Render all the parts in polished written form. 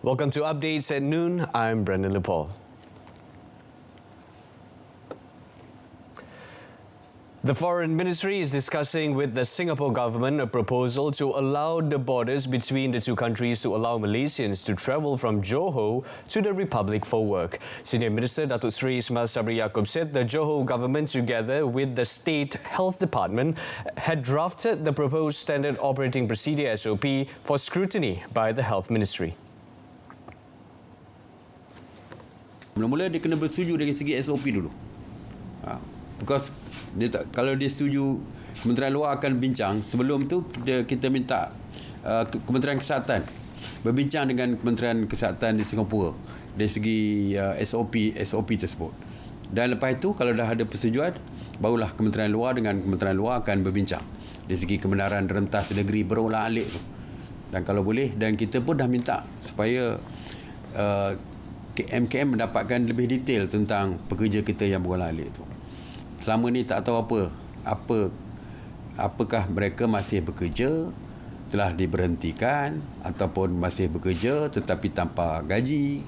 Welcome to Updates at Noon. I'm Brendan Lepol. The Foreign Ministry is discussing with the Singapore government a proposal to allow the borders between the two countries to allow Malaysians to travel from Johor to the Republic for work. Senior Minister Datuk Seri Ismail Sabri Yaakob said the Johor government, together with the State Health Department, had drafted the proposed Standard Operating Procedure SOP for scrutiny by the Health Ministry. Mula-mula dia kena bersetuju dari segi SOP dulu. Because kalau dia setuju, Kementerian Luar akan bincang. Sebelum tu kita minta Kementerian Kesihatan berbincang dengan Kementerian Kesihatan di Singapura dari segi SOP tersebut. Dan lepas itu kalau dah ada persetujuan, barulah Kementerian Luar dengan Kementerian Luar akan berbincang dari segi kebenaran rentas negeri berulang-alik tu. Dan kalau boleh, dan kita pun dah minta supaya MKM mendapatkan lebih detail tentang pekerja kita yang berulang-alik tu. Selama ni tak tahu apakah mereka masih bekerja, telah diberhentikan ataupun masih bekerja tetapi tanpa gaji.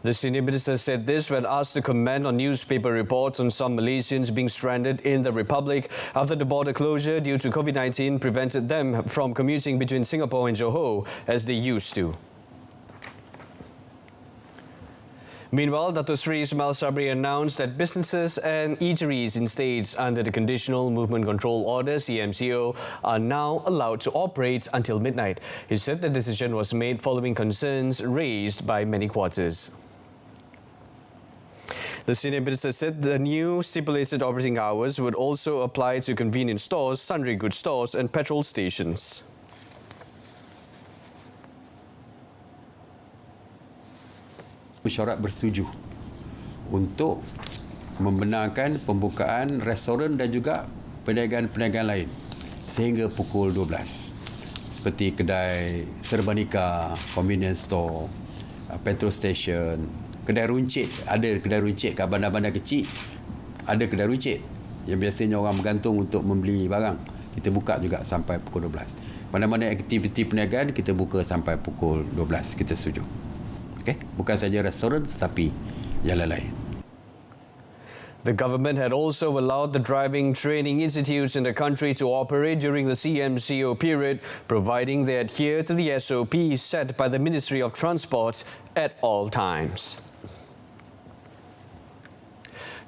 The senior minister said this when asked to comment on newspaper reports on some Malaysians being stranded in the Republic after the border closure due to COVID-19 prevented them from commuting between Singapore and Johor as they used to. Meanwhile, Datuk Seri Ismail Sabri announced that businesses and eateries in states under the Conditional Movement Control Order (CMCO) are now allowed to operate until midnight. He said the decision was made following concerns raised by many quarters. The senior minister said the new stipulated operating hours would also apply to convenience stores, sundry goods stores and petrol stations. Mesyuarat bersetuju untuk membenarkan pembukaan restoran dan juga perniagaan-perniagaan lain sehingga pukul 12 seperti kedai serbanika, convenience store, petrol station, kedai runcit. Ada kedai runcit kat bandar-bandar kecil, ada kedai runcit yang biasanya orang bergantung untuk membeli barang, kita buka juga sampai pukul 12. Mana-mana aktiviti perniagaan kita buka sampai pukul 12. Kita setuju. Bukan saja restoran tetapi yang lain. The government had also allowed the driving training institutes in the country to operate during the CMCO period, providing they adhere to the SOP set by the Ministry of Transport at all times.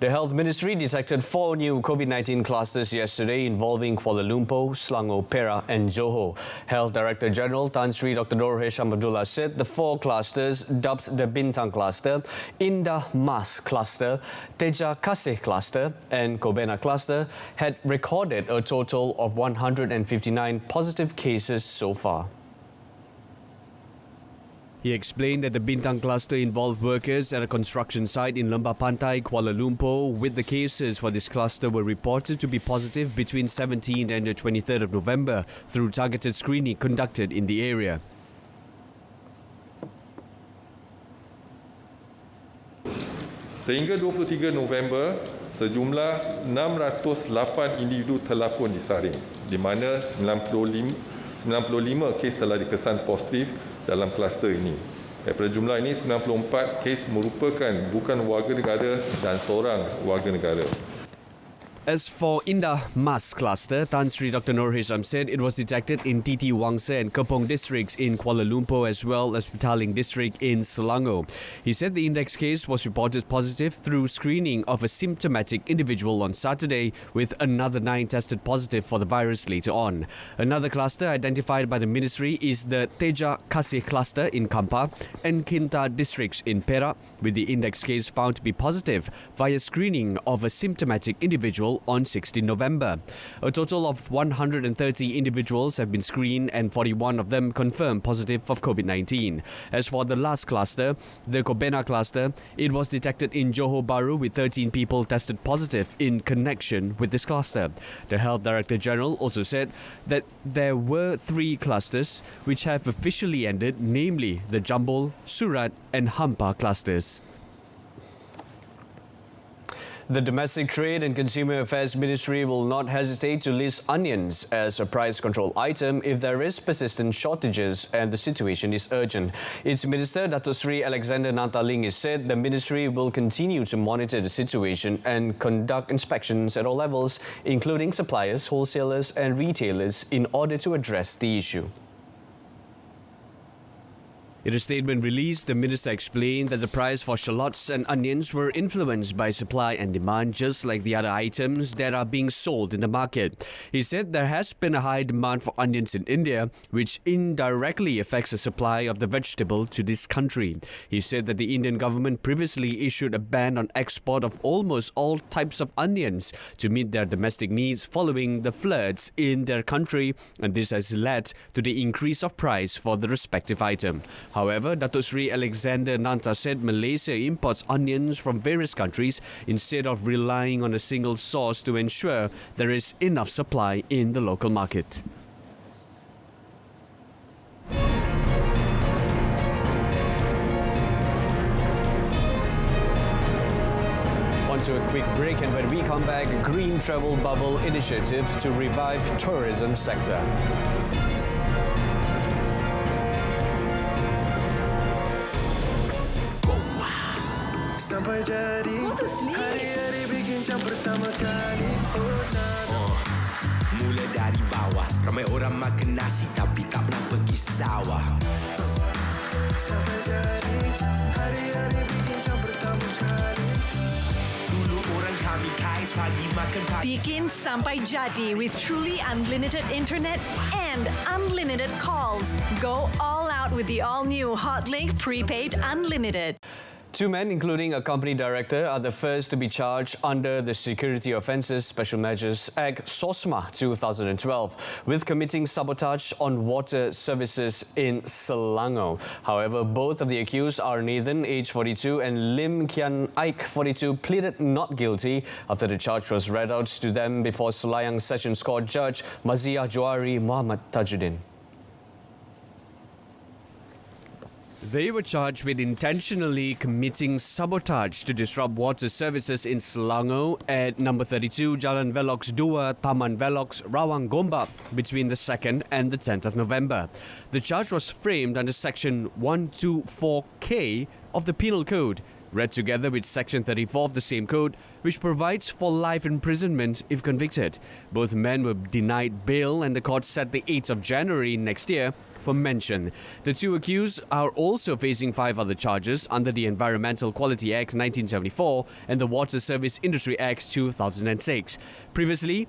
The Health Ministry detected 4 new COVID-19 clusters yesterday involving Kuala Lumpur, Selangor, Perak and Johor. Health Director General Tan Sri Dr. Nur Hisham Abdullah said the 4 clusters, dubbed the Bintang Cluster, Indah Mas Cluster, Teja Kasih Cluster and Kobena Cluster, had recorded a total of 159 positive cases so far. He explained that the Bintang cluster involved workers at a construction site in Lembah Pantai, Kuala Lumpur, with the cases for this cluster were reported to be positive between 17th and the 23rd of November through targeted screening conducted in the area. Sehingga 23 November, sejumlah 608 individu telah pun disaring, di mana 95 kes telah dikesan positif dalam kluster ini. Daripada jumlah ini, 94 kes merupakan bukan warga negara dan seorang warga negara. As for Indah Mas Cluster, Tan Sri Dr. Nur Hisham said it was detected in Titi Wangsa and Kepong districts in Kuala Lumpur as well as Petaling district in Selangor. He said the index case was reported positive through screening of a symptomatic individual on Saturday, with another 9 tested positive for the virus later on. Another cluster identified by the ministry is the Teja Kasih cluster in Kampar and Kinta districts in Perak, with the index case found to be positive via screening of a symptomatic individual on 16 November. A total of 130 individuals have been screened and 41 of them confirmed positive of COVID-19. As for the last cluster, the Kobena cluster, it was detected in Johor Bahru with 13 people tested positive in connection with this cluster. The Health Director General also said that there were 3 clusters which have officially ended, namely the Jambul, Surat and Hampa clusters. The Domestic Trade and Consumer Affairs Ministry will not hesitate to list onions as a price control item if there is persistent shortages and the situation is urgent. Its Minister, Dato Sri Alexander Nantaling, has said the ministry will continue to monitor the situation and conduct inspections at all levels, including suppliers, wholesalers and retailers, in order to address the issue. In a statement released, the minister explained that the price for shallots and onions were influenced by supply and demand, just like the other items that are being sold in the market. He said there has been a high demand for onions in India, which indirectly affects the supply of the vegetable to this country. He said that the Indian government previously issued a ban on export of almost all types of onions to meet their domestic needs following the floods in their country, and this has led to the increase of price for the respective item. However, Dato Sri Alexander Nanta said Malaysia imports onions from various countries instead of relying on a single source to ensure there is enough supply in the local market. On to a quick break, and when we come back, Green Travel Bubble initiative to revive tourism sector. Sampai jadi hari-hari bikin jam pertama kali. Mula dari bawah, ramai orang makan nasi tapi tak pernah pergi sawah. Sampai jadi hari-hari bikin jam pertama kali. Dulu orang kami kais pagi makan pagi. Bikin sampai jadi with truly unlimited internet and unlimited calls. Go all out with the all-new Hotlink Prepaid Unlimited. Two men, including a company director, are the first to be charged under the Security Offences Special Measures Act SOSMA 2012 with committing sabotage on water services in Selangor. However, both of the accused are Nathan, age 42, and Lim Kian Ike, 42, pleaded not guilty after the charge was read out to them before Selayang Sessions Court Judge Mazia Johari Muhammad Tajuddin. They were charged with intentionally committing sabotage to disrupt water services in Selangor at number 32 Jalan Velox 2, Taman Velox, Rawang Gombak between the 2nd and the 10th of November. The charge was framed under Section 124K of the Penal Code, read together with Section 34 of the same code, which provides for life imprisonment if convicted. Both men were denied bail, and the court set the 8th of January next year for mention. The two accused are also facing 5 other charges under the Environmental Quality Act 1974 and the Water Service Industry Act 2006. Previously,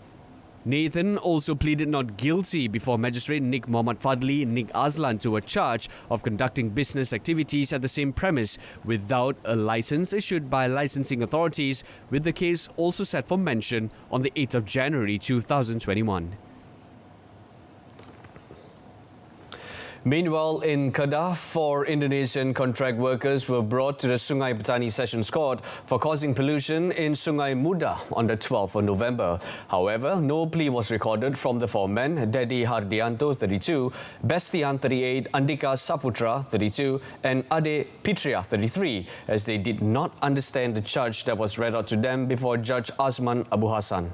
Nathan also pleaded not guilty before Magistrate Nik Muhammad Fadli Nik Azlan to a charge of conducting business activities at the same premise without a license issued by licensing authorities, with the case also set for mention on the 8th of January 2021. Meanwhile, in Kedah, 4 Indonesian contract workers were brought to the Sungai Petani Sessions Court for causing pollution in Sungai Muda on the 12th of November. However, no plea was recorded from the 4 men, Dedi Hardianto, 32, Bestian, 38, Andika Saputra, 32, and Ade Pitria, 33, as they did not understand the charge that was read out to them before Judge Azman Abu Hassan.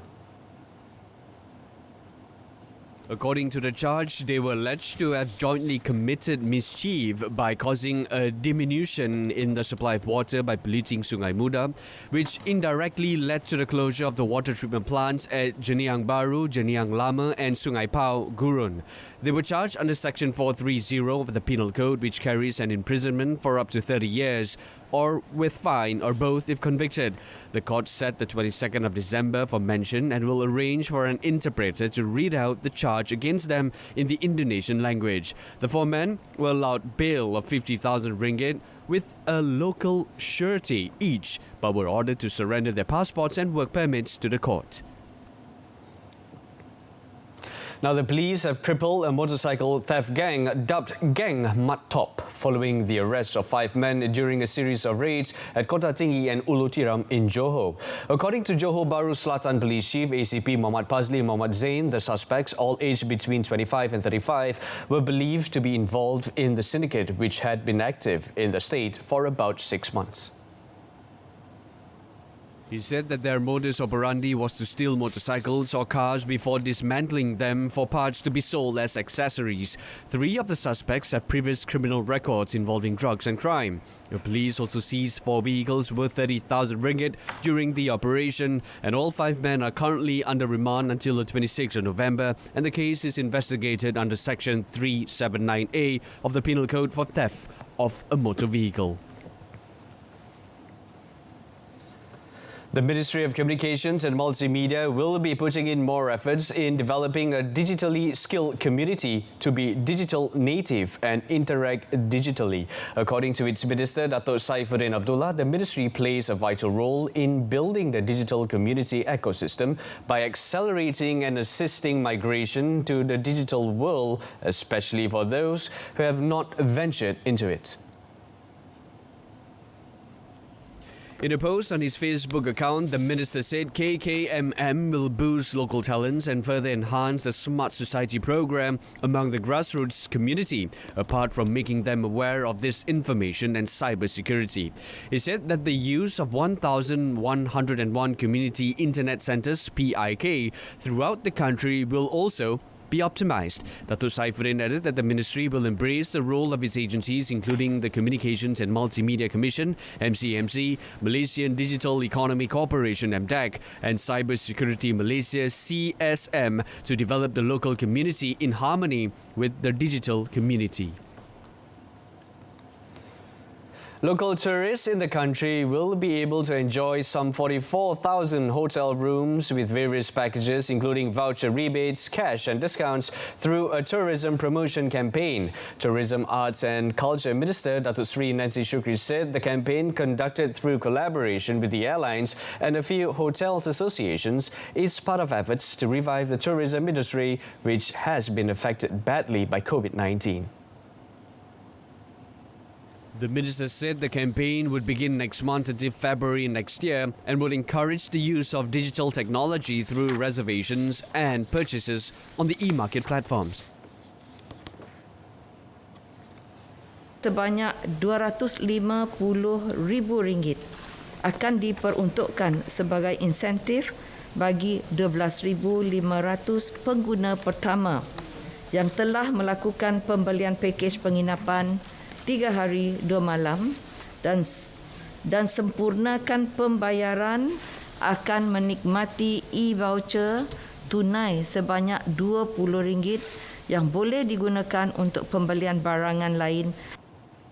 According to the charge, they were alleged to have jointly committed mischief by causing a diminution in the supply of water by polluting Sungai Muda, which indirectly led to the closure of the water treatment plants at Jeniang Baru, Jeniang Lama and Sungai Pau, Gurun. They were charged under Section 430 of the Penal Code, which carries an imprisonment for up to 30 years or with fine or both if convicted. The court set the 22nd of December for mention and will arrange for an interpreter to read out the charge against them in the Indonesian language. The 4 men were allowed bail of 50,000 ringgit with a local surety each, but were ordered to surrender their passports and work permits to the court. Now, the police have crippled a motorcycle theft gang dubbed Gang Mat Top following the arrest of 5 men during a series of raids at Kota Tinggi and Ulu Tiram in Johor. According to Johor Bahru Selatan Police Chief ACP Muhammad Pazli Muhammad Zain, the suspects, all aged between 25 and 35, were believed to be involved in the syndicate, which had been active in the state for about 6 months. He said that their modus operandi was to steal motorcycles or cars before dismantling them for parts to be sold as accessories. 3 of the suspects have previous criminal records involving drugs and crime. The police also seized 4 vehicles worth 30,000 ringgit during the operation, and all 5 men are currently under remand until the 26th of November, and the case is investigated under Section 379A of the Penal Code for theft of a motor vehicle. The Ministry of Communications and Multimedia will be putting in more efforts in developing a digitally skilled community to be digital native and interact digitally. According to its Minister, Dato' Saifuddin Abdullah, the ministry plays a vital role in building the digital community ecosystem by accelerating and assisting migration to the digital world, especially for those who have not ventured into it. In a post on his Facebook account, the minister said KKMM will boost local talents and further enhance the Smart Society program among the grassroots community, apart from making them aware of this information and cybersecurity. He said that the use of 1,101 community internet centers (PIK) throughout the country will also be optimized. Dato' Saifuddin added that the ministry will embrace the role of its agencies, including the Communications and Multimedia Commission, MCMC, Malaysian Digital Economy Corporation, MDEC, and Cybersecurity Malaysia, CSM, to develop the local community in harmony with the digital community. Local tourists in the country will be able to enjoy some 44,000 hotel rooms with various packages including voucher rebates, cash and discounts through a tourism promotion campaign. Tourism, Arts and Culture Minister Datuk Sri Nancy Shukri said the campaign, conducted through collaboration with the airlines and a few hotels associations, is part of efforts to revive the tourism industry, which has been affected badly by COVID-19. The minister said the campaign would begin next month until February next year and would encourage the use of digital technology through reservations and purchases on the e-market platforms. Sebanyak RM250,000 akan diperuntukkan sebagai insentif bagi 12,500 pengguna pertama yang telah melakukan pembelian pakej penginapan 3 hari 2 malam dan sempurnakan pembayaran akan menikmati e-voucher tunai sebanyak RM20 yang boleh digunakan untuk pembelian barangan lain.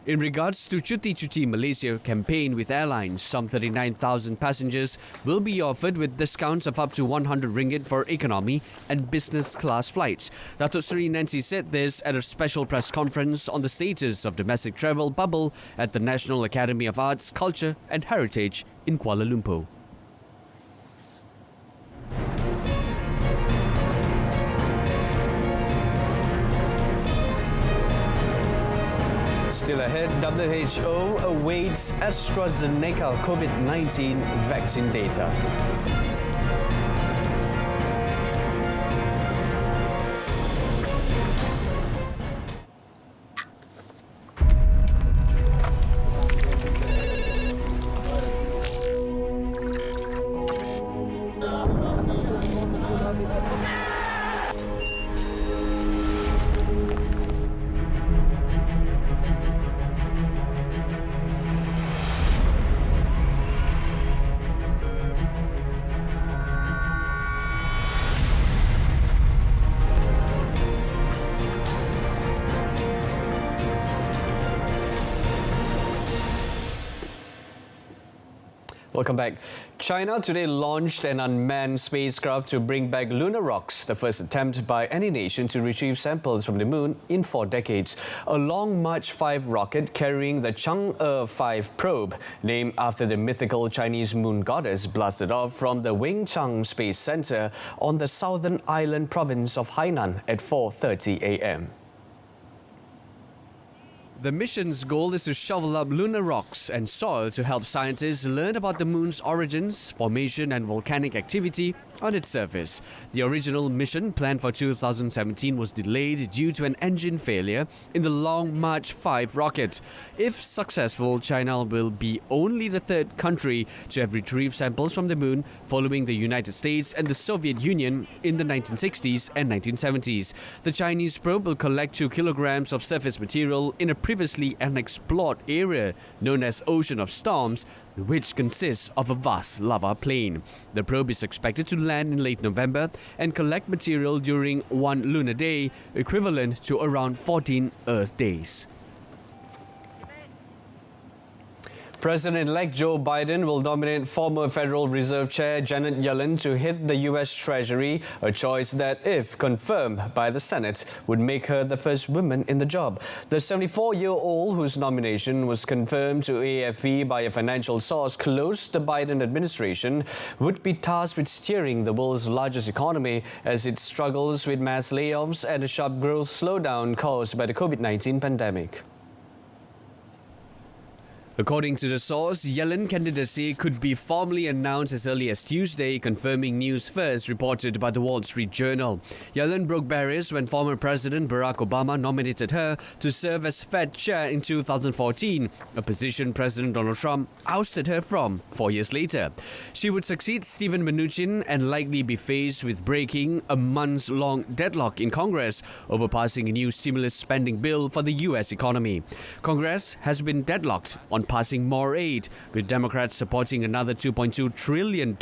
In regards to Cuti Malaysia campaign with airlines, some 39,000 passengers will be offered with discounts of up to RM100 for economy and business class flights. Datuk Sri Nancy said this at a special press conference on the status of domestic travel bubble at the National Academy of Arts, Culture and Heritage in Kuala Lumpur. Still ahead, WHO awaits AstraZeneca COVID-19 vaccine data. Welcome back. China today launched an unmanned spacecraft to bring back lunar rocks, the first attempt by any nation to retrieve samples from the moon in 4 decades. A Long March 5 rocket carrying the Chang'e 5 probe, named after the mythical Chinese moon goddess, blasted off from the Wenchang Space Center on the southern island province of Hainan at 4:30 a.m. The mission's goal is to shovel up lunar rocks and soil to help scientists learn about the moon's origins, formation and volcanic activity on its surface. The original mission planned for 2017 was delayed due to an engine failure in the Long March 5 rocket. If successful, China will be only the third country to have retrieved samples from the moon, following the United States and the Soviet Union in the 1960s and 1970s. The Chinese probe will collect 2 kilograms of surface material in a previously unexplored area known as Ocean of Storms, which consists of a vast lava plain. The probe is expected to land in late November and collect material during 1 lunar day, equivalent to around 14 Earth days. President-elect Joe Biden will nominate former Federal Reserve Chair Janet Yellen to head the U.S. Treasury, a choice that, if confirmed by the Senate, would make her the first woman in the job. The 74-year-old, whose nomination was confirmed to AFP by a financial source close to the Biden administration, would be tasked with steering the world's largest economy as it struggles with mass layoffs and a sharp growth slowdown caused by the COVID-19 pandemic. According to the source, Yellen candidacy could be formally announced as early as Tuesday, confirming news first reported by the Wall Street Journal. Yellen broke barriers when former President Barack Obama nominated her to serve as Fed chair in 2014, a position President Donald Trump ousted her from 4 years later. She would succeed Steven Mnuchin and likely be faced with breaking a months-long deadlock in Congress over passing a new stimulus spending bill for the U.S. economy. Congress has been deadlocked on passing more aid, with Democrats supporting another $2.2 trillion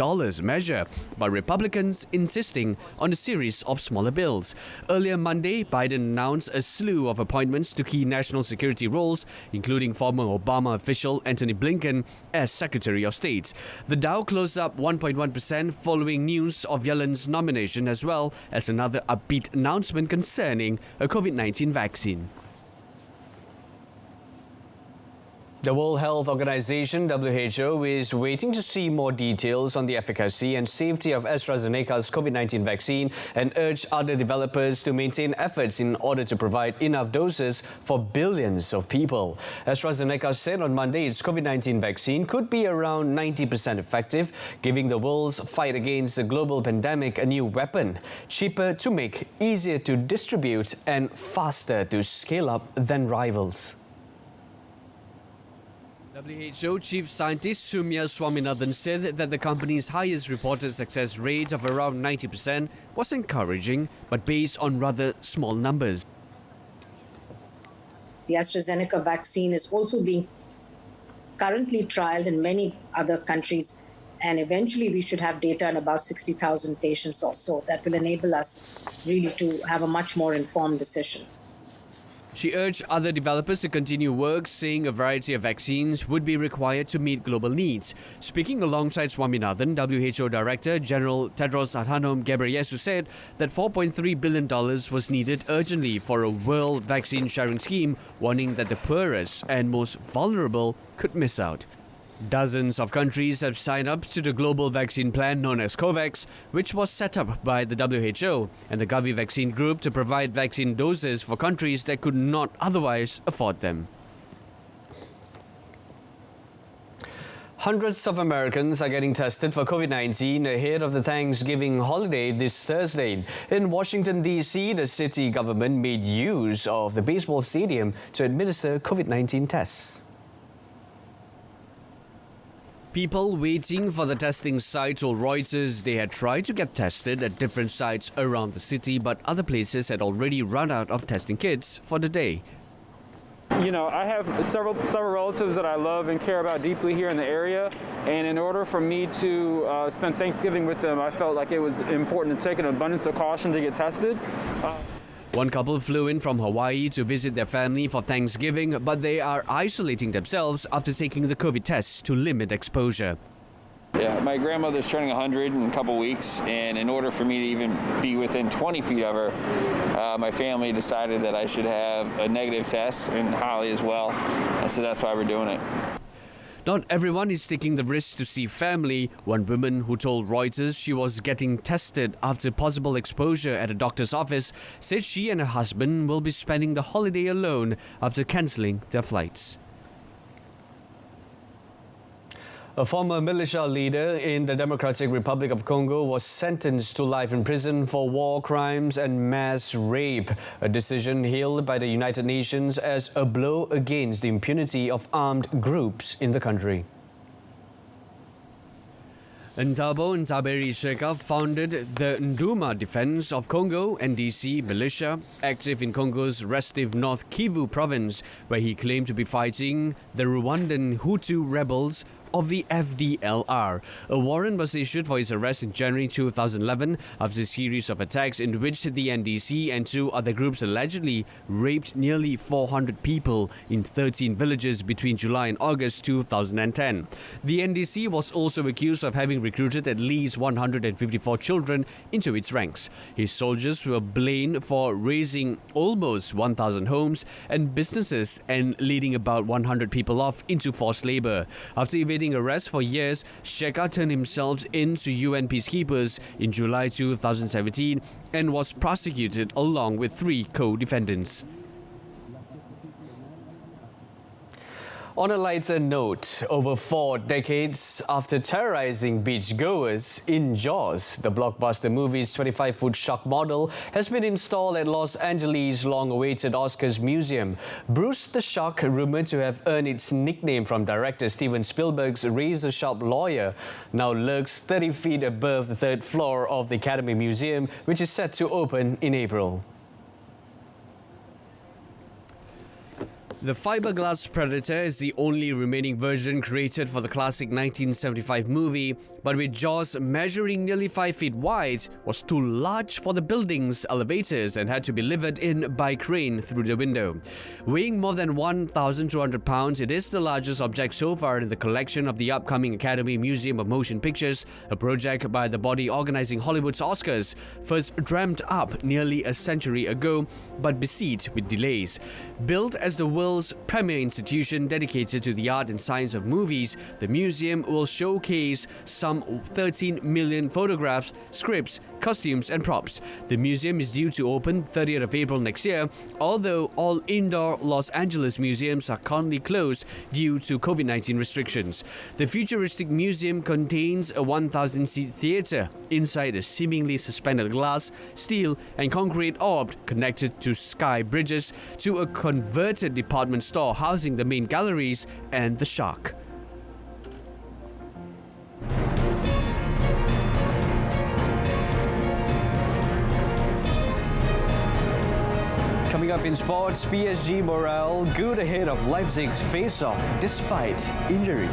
measure, but Republicans insisting on a series of smaller bills. Earlier Monday, Biden announced a slew of appointments to key national security roles, including former Obama official Antony Blinken as Secretary of State. The Dow closed up 1.1% following news of Yellen's nomination, as well as another upbeat announcement concerning a COVID-19 vaccine. The World Health Organization, WHO, is waiting to see more details on the efficacy and safety of AstraZeneca's COVID-19 vaccine and urged other developers to maintain efforts in order to provide enough doses for billions of people. AstraZeneca said on Monday its COVID-19 vaccine could be around 90% effective, giving the world's fight against the global pandemic a new weapon, cheaper to make, easier to distribute, and faster to scale up than rivals. WHO Chief Scientist Soumya Swaminathan said that the company's highest reported success rate of around 90% was encouraging, but based on rather small numbers. The AstraZeneca vaccine is also being currently trialed in many other countries, and eventually we should have data on about 60,000 patients or so that will enable us really to have a much more informed decision. She urged other developers to continue work, saying a variety of vaccines would be required to meet global needs. Speaking alongside Swaminathan, WHO Director General Tedros Adhanom Ghebreyesus said that $4.3 billion was needed urgently for a world vaccine sharing scheme, warning that the poorest and most vulnerable could miss out. Dozens of countries have signed up to the global vaccine plan known as COVAX, which was set up by the WHO and the Gavi Vaccine Group to provide vaccine doses for countries that could not otherwise afford them. Hundreds of Americans are getting tested for COVID-19 ahead of the Thanksgiving holiday this Thursday. In Washington, D.C., the city government made use of the baseball stadium to administer COVID-19 tests. People waiting for the testing site told Reuters they had tried to get tested at different sites around the city, but other places had already run out of testing kits for the day. You know, I have several relatives that I love and care about deeply here in the area, and in order for me to spend Thanksgiving with them, I felt like it was important to take an abundance of caution to get tested. One couple flew in from Hawaii to visit their family for Thanksgiving, but they are isolating themselves after taking the COVID tests to limit exposure. Yeah, my grandmother's turning 100 in a couple weeks, and in order for me to even be within 20 feet of her, my family decided that I should have a negative test, and Holly as well, and so that's why we're doing it. Not everyone is taking the risk to see family. One woman who told Reuters she was getting tested after possible exposure at a doctor's office said she and her husband will be spending the holiday alone after cancelling their flights. A former militia leader in the Democratic Republic of Congo was sentenced to life in prison for war crimes and mass rape, a decision hailed by the United Nations as a blow against the impunity of armed groups in the country. Ntabo Ntaberi Sheka founded the Nduma Defense of Congo, NDC militia, active in Congo's restive North Kivu province, where he claimed to be fighting the Rwandan Hutu rebels of the FDLR. A warrant was issued for his arrest in January 2011 after a series of attacks in which the NDC and two other groups allegedly raped nearly 400 people in 13 villages between July and August 2010. The NDC was also accused of having recruited at least 154 children into its ranks. His soldiers were blamed for razing almost 1,000 homes and businesses and leading about 100 people off into forced labor. After evading arrest for years, Sheka turned himself into UN peacekeepers in July 2017 and was prosecuted along with 3 co-defendants. On a lighter note, over 4 decades after terrorizing beachgoers in Jaws, the blockbuster movie's 25-foot shark model has been installed at Los Angeles' long-awaited Oscars Museum. Bruce the Shark, rumored to have earned its nickname from director Steven Spielberg's razor-sharp lawyer, now lurks 30 feet above the 3rd floor of the Academy Museum, which is set to open in April. The fiberglass Predator is the only remaining version created for the classic 1975 movie, but with jaws measuring nearly 5 feet wide, was too large for the building's elevators and had to be lifted in by crane through the window. Weighing more than 1,200 pounds, it is the largest object so far in the collection of the upcoming Academy Museum of Motion Pictures, a project by the body organizing Hollywood's Oscars, first dreamt up nearly a century ago, but besieged with delays. Built as the world's premier institution dedicated to the art and science of movies, the museum will showcase some 13 million photographs, scripts, costumes and props. The museum is due to open 30th of April next year, although all indoor Los Angeles museums are currently closed due to COVID-19 restrictions. The Futuristic Museum contains a 1,000-seat theater inside a seemingly suspended glass, steel and concrete orb connected to sky bridges to a converted department store housing the main galleries and the shark. Coming up in sports, PSG morale good ahead of Leipzig's face-off despite injury.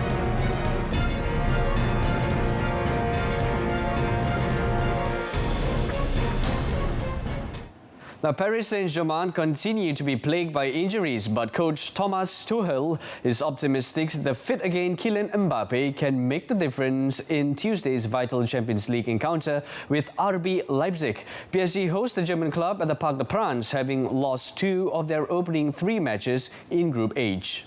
Now, Paris Saint-Germain continue to be plagued by injuries, but coach Thomas Tuchel is optimistic the fit again Kylian Mbappe can make the difference in Tuesday's vital Champions League encounter with RB Leipzig. PSG hosts the German club at the Parc des Princes, having lost 2 of their opening 3 matches in Group H.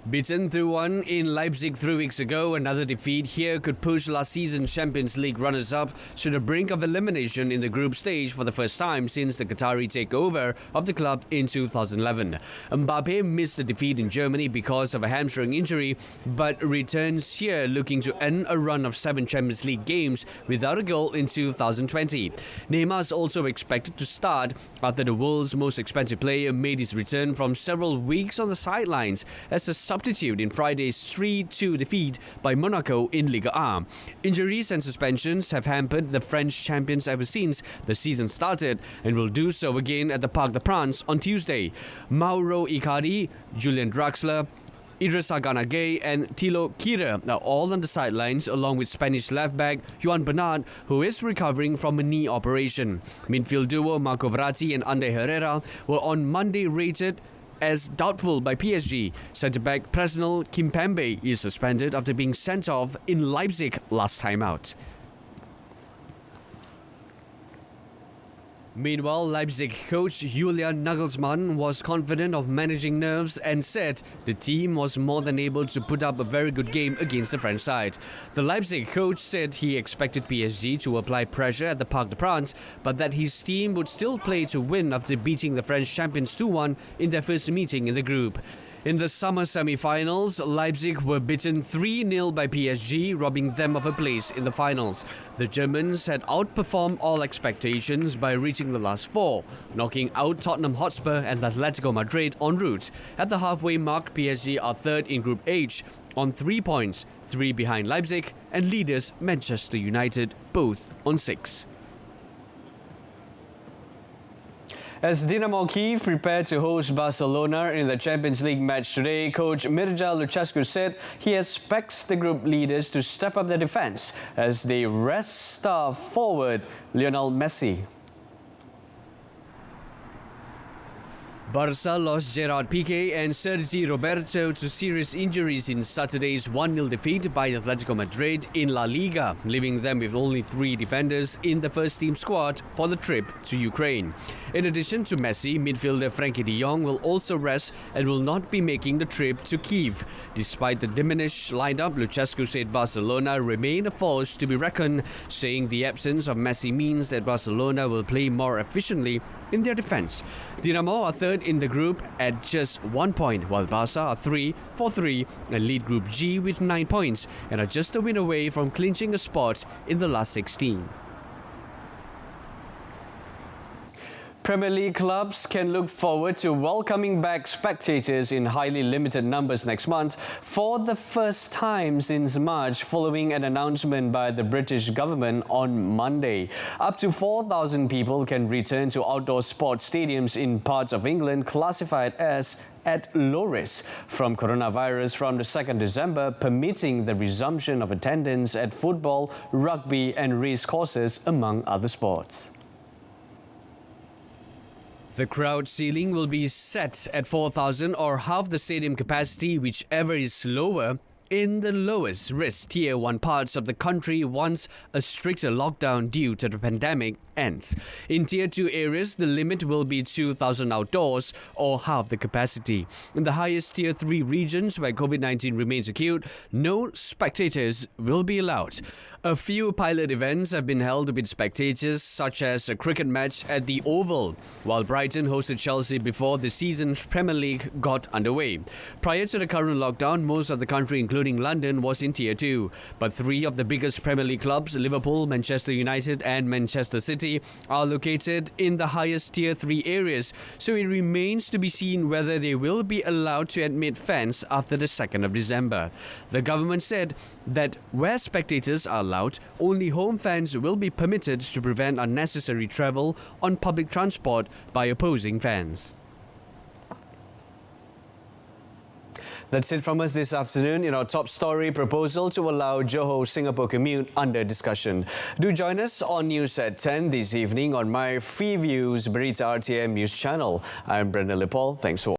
Beaten 3-1 in Leipzig 3 weeks ago, another defeat here could push last season's Champions League runners-up to the brink of elimination in the group stage for the first time since the Qatari takeover of the club in 2011. Mbappe missed the defeat in Germany because of a hamstring injury, but returns here looking to end a run of 7 Champions League games without a goal in 2020. Neymar is also expected to start after the world's most expensive player made his return from several weeks on the sidelines as a substitute in Friday's 3-2 defeat by Monaco in Ligue 1. Injuries and suspensions have hampered the French champions ever since the season started and will do so again at the Parc des Princes on Tuesday. Mauro Icardi, Julian Draxler, Idrissa Gana Gueye and Thilo Kehrer are all on the sidelines, along with Spanish left-back Juan Bernat, who is recovering from a knee operation. Midfield duo Marco Verratti and Ander Herrera were on Monday rated as doubtful by PSG. Centre-back Presnel Kimpembe is suspended after being sent off in Leipzig last time out. Meanwhile, Leipzig coach Julian Nagelsmann was confident of managing nerves and said the team was more than able to put up a very good game against the French side. The Leipzig coach said he expected PSG to apply pressure at the Parc des Princes, but that his team would still play to win after beating the French champions 2-1 in their first meeting in the group. In the summer semi-finals, Leipzig were beaten 3-0 by PSG, robbing them of a place in the finals. The Germans had outperformed all expectations by reaching the last four, knocking out Tottenham Hotspur and Atletico Madrid en route. At the halfway mark, PSG are third in Group H on 3 points, 3 behind Leipzig, and leaders Manchester United both on 6. As Dinamo Kyiv prepared to host Barcelona in the Champions League match today, coach Mirja Lucescu said he expects the group leaders to step up their defense as they rest star forward Lionel Messi. Barca lost Gerard Piqué and Sergi Roberto to serious injuries in Saturday's 1-0 defeat by Atletico Madrid in La Liga, leaving them with only 3 defenders in the first-team squad for the trip to Ukraine. In addition to Messi, midfielder Frankie de Jong will also rest and will not be making the trip to Kyiv. Despite the diminished lineup, Lucescu said Barcelona remain a force to be reckoned, saying the absence of Messi means that Barcelona will play more efficiently in their defense. Dinamo are third in the group at just 1 point, while Barca are 3 for 3 and lead Group G with 9 points and are just a win away from clinching a spot in the last 16. Premier League clubs can look forward to welcoming back spectators in highly limited numbers next month for the first time since March, following an announcement by the British government on Monday. Up to 4,000 people can return to outdoor sports stadiums in parts of England classified as at low risk from coronavirus from the 2nd December, permitting the resumption of attendance at football, rugby and race courses, among other sports. The crowd ceiling will be set at 4,000 or half the stadium capacity, whichever is lower, in the lowest risk Tier 1 parts of the country once a stricter lockdown due to the pandemic ends. In Tier 2 areas, the limit will be 2,000 outdoors or half the capacity. In the highest Tier 3 regions where COVID-19 remains acute, no spectators will be allowed. A few pilot events have been held with spectators, such as a cricket match at the Oval, while Brighton hosted Chelsea before the season's Premier League got underway. Prior to the current lockdown, most of the country, including London, was in Tier 2. But 3 of the biggest Premier League clubs, Liverpool, Manchester United and Manchester City, are located in the highest Tier 3 areas, so it remains to be seen whether they will be allowed to admit fans after the 2nd of December. The government said that where spectators are allowed, only home fans will be permitted to prevent unnecessary travel on public transport by opposing fans. That's it from us this afternoon. In our top story, proposal to allow Johor-Singapore commute under discussion. Do join us on News at 10 this evening on My Free Views Berita RTM News channel. I'm Brendan Lepol. Thanks for